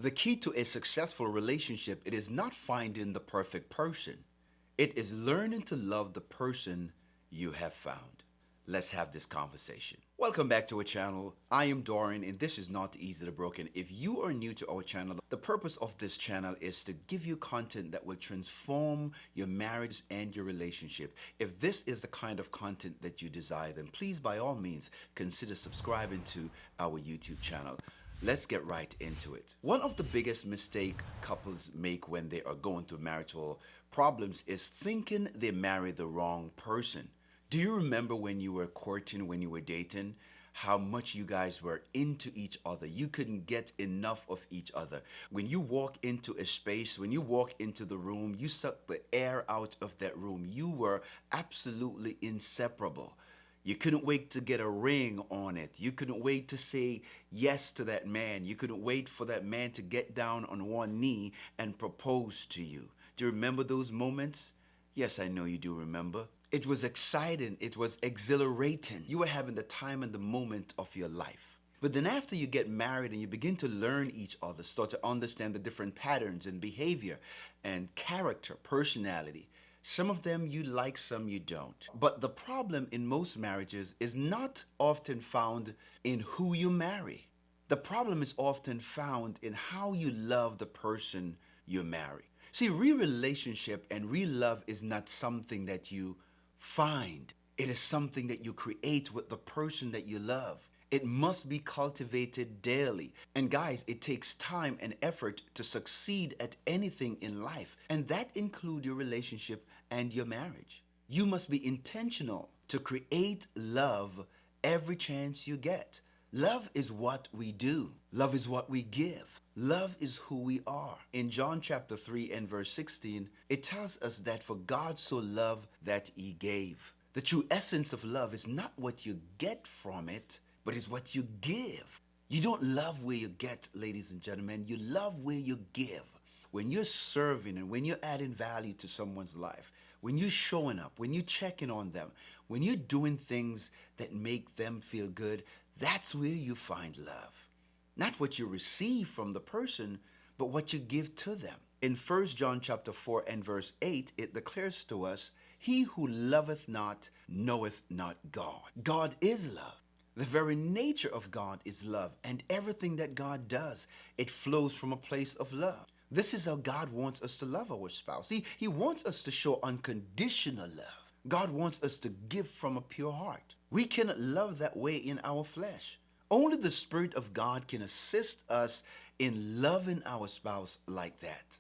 The key to a successful relationship, it is not finding the perfect person. It is learning to love the person you have found. Let's have this conversation. Welcome back to our channel. I am Dorian and this is Not Easily Broken. If you are new to our channel, the purpose of this channel is to give you content that will transform your marriage and your relationship. If this is the kind of content that you desire, then please by all means consider subscribing to our YouTube channel. Let's get right into it. One of the biggest mistakes couples make when they are going through marital problems is thinking they married the wrong person. Do you remember when you were courting, when you were dating, how much you guys were into each other? You couldn't get enough of each other. When you walk into a space, when you walk into the room, you suck the air out of that room. You were absolutely inseparable. You couldn't wait to get a ring on it. You couldn't wait to say yes to that man. You couldn't wait for that man to get down on one knee and propose to you. Do you remember those moments? Yes, I know you do remember. It was exciting. It was exhilarating. You were having the time and the moment of your life. But then after you get married and you begin to learn each other, start to understand the different patterns and behavior and character, personality, some of them you like, some you don't. But the problem in most marriages is not often found in who you marry. The problem is often found in how you love the person you marry. See, real relationship and real love is not something that you find. It is something that you create with the person that you love. It must be cultivated daily. And guys, it takes time and effort to succeed at anything in life. And that includes your relationship and your marriage. You must be intentional to create love every chance you get. Love is what we do. Love is what we give. Love is who we are. In John chapter 3 and verse 16, it tells us that for God so loved that he gave. The true essence of love is not what you get from it, but it's what you give. You don't love where you get, ladies and gentlemen. You love where you give. When you're serving and when you're adding value to someone's life, when you're showing up, when you're checking on them, when you're doing things that make them feel good, that's where you find love. Not what you receive from the person, but what you give to them. In 1 John chapter 4 and verse 8, it declares to us, "He who loveth not knoweth not God." God is love. The very nature of God is love, and everything that God does, it flows from a place of love. This is how God wants us to love our spouse. He wants us to show unconditional love. God wants us to give from a pure heart. We cannot love that way in our flesh. Only the Spirit of God can assist us in loving our spouse like that.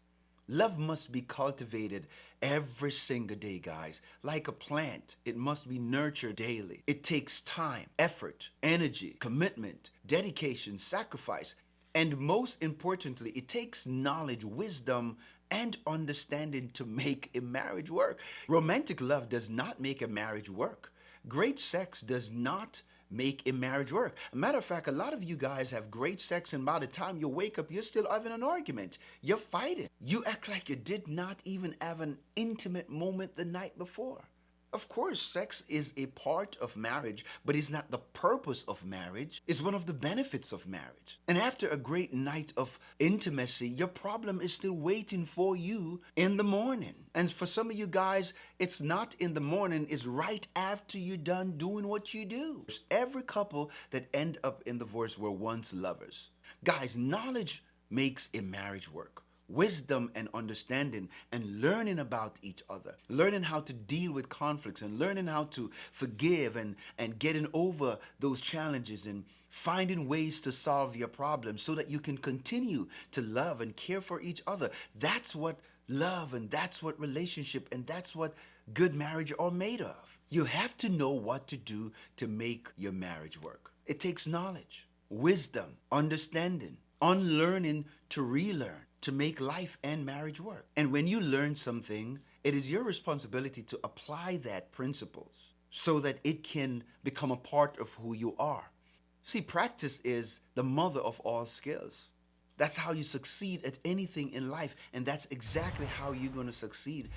Love must be cultivated every single day, guys. Like a plant, it must be nurtured daily. It takes time, effort, energy, commitment, dedication, sacrifice, and most importantly, it takes knowledge, wisdom, and understanding to make a marriage work. Romantic love does not make a marriage work. Great sex does not make a marriage work. A matter of fact, a lot of you guys have great sex and by the time you wake up, you're still having an argument. You're fighting. You act like you did not even have an intimate moment the night before. Of course, sex is a part of marriage, but it's not the purpose of marriage. It's one of the benefits of marriage. And after a great night of intimacy, your problem is still waiting for you in the morning. And for some of you guys, it's not in the morning, it's right after you're done doing what you do. Every couple that end up in divorce were once lovers. Guys, knowledge makes a marriage work. Wisdom and understanding and learning about each other, learning how to deal with conflicts and learning how to forgive and getting over those challenges and finding ways to solve your problems so that you can continue to love and care for each other. That's what love and that's what relationship and that's what good marriage are made of. You have to know what to do to make your marriage work. It takes knowledge, wisdom, understanding, unlearning to relearn, to make life and marriage work. And when you learn something, it is your responsibility to apply that principles so that it can become a part of who you are. See, practice is the mother of all skills. That's how you succeed at anything in life, and that's exactly how you're going to succeed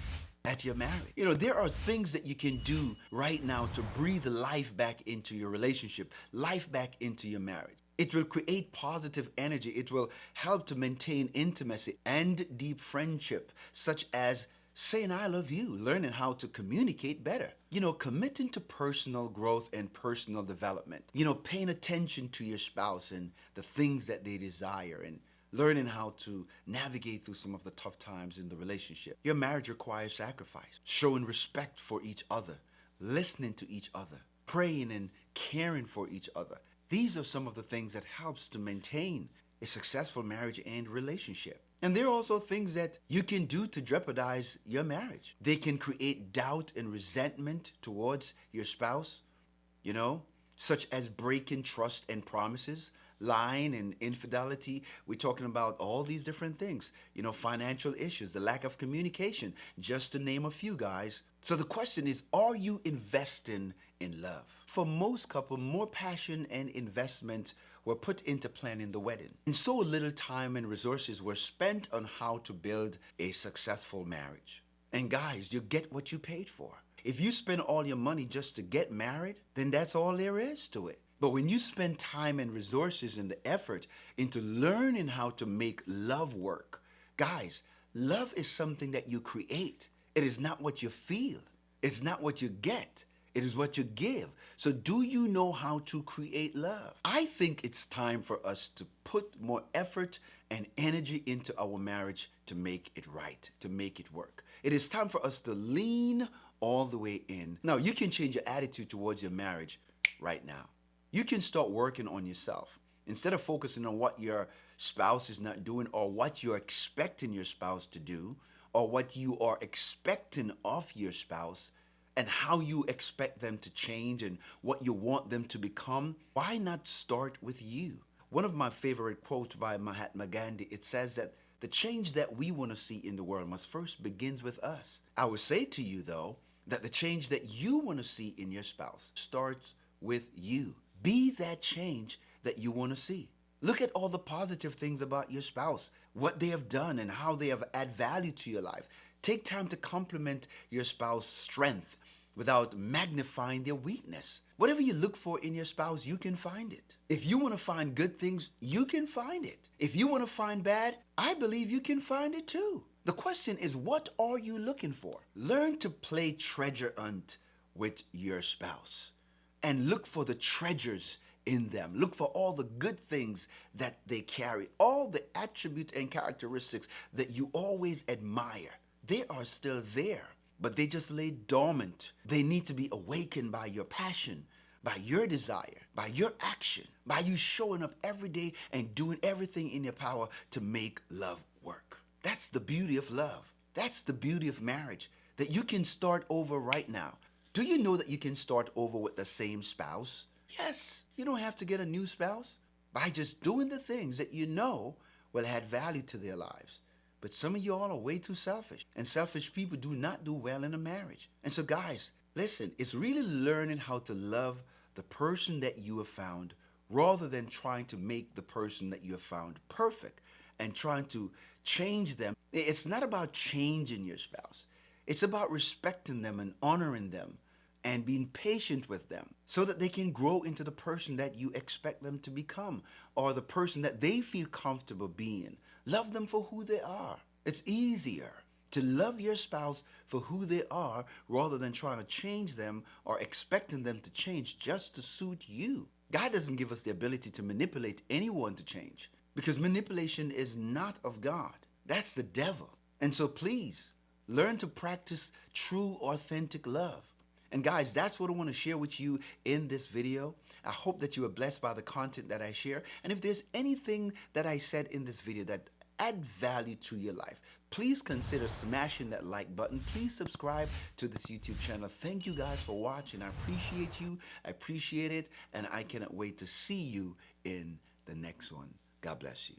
at your marriage. You know, there are things that you can do right now to breathe life back into your relationship, life back into your marriage. It will create positive energy. It will help to maintain intimacy and deep friendship, such as saying I love you, learning how to communicate better. Committing to personal growth and personal development. Paying attention to your spouse and the things that they desire, and learning how to navigate through some of the tough times in the relationship. Your marriage requires sacrifice, showing respect for each other, listening to each other, praying and caring for each other. These are some of the things that helps to maintain a successful marriage and relationship. And there are also things that you can do to jeopardize your marriage. They can create doubt and resentment towards your spouse, such as breaking trust and promises, lying and infidelity. We're talking about all these different things, financial issues, the lack of communication, just to name a few, guys. So the question is, are you investing in love? For most couples, more passion and investment were put into planning the wedding, and so little time and resources were spent on how to build a successful marriage. And guys, you get what you paid for. If you spend all your money just to get married, then that's all there is to it. But when you spend time and resources and the effort into learning how to make love work, guys, love is something that you create. It is not what you feel. It's not what you get. It is what you give. So do you know how to create love? I think it's time for us to put more effort and energy into our marriage to make it right, to make it work. It is time for us to lean all the way in. Now, you can change your attitude towards your marriage right now. You can start working on yourself. Instead of focusing on what your spouse is not doing, or what you're expecting your spouse to do, or what you are expecting of your spouse, and how you expect them to change and what you want them to become, why not start with you? One of my favorite quotes by Mahatma Gandhi, it says that the change that we want to see in the world must first begins with us. I would say to you, though, that the change that you want to see in your spouse starts with you. Be that change that you want to see. Look at all the positive things about your spouse, what they have done and how they have added value to your life. Take time to compliment your spouse's strength without magnifying their weakness. Whatever you look for in your spouse, you can find it. If you want to find good things, you can find it. If you want to find bad, I believe you can find it too. The question is, what are you looking for? Learn to play treasure hunt with your spouse and look for the treasures in them. Look for all the good things that they carry, all the attributes and characteristics that you always admire. They are still there, but they just lay dormant. They need to be awakened by your passion, by your desire, by your action, by you showing up every day and doing everything in your power to make love work. That's the beauty of love. That's the beauty of marriage, that you can start over right now. Do you know that you can start over with the same spouse? Yes, you don't have to get a new spouse by just doing the things that you know will add value to their lives. But some of y'all are way too selfish, and selfish people do not do well in a marriage. And so guys, listen, it's really learning how to love the person that you have found rather than trying to make the person that you have found perfect and trying to change them. It's not about changing your spouse. It's about respecting them and honoring them and being patient with them so that they can grow into the person that you expect them to become, or the person that they feel comfortable being. Love them for who they are. It's easier to love your spouse for who they are rather than trying to change them or expecting them to change just to suit you. God doesn't give us the ability to manipulate anyone to change, because manipulation is not of God. That's the devil. And so please, learn to practice true, authentic love. And guys, that's what I want to share with you in this video. I hope that you are blessed by the content that I share. And if there's anything that I said in this video that add value to your life, please consider smashing that like button. Please subscribe to this YouTube channel. Thank you guys for watching. I appreciate you. I appreciate it. And I cannot wait to see you in the next one. God bless you.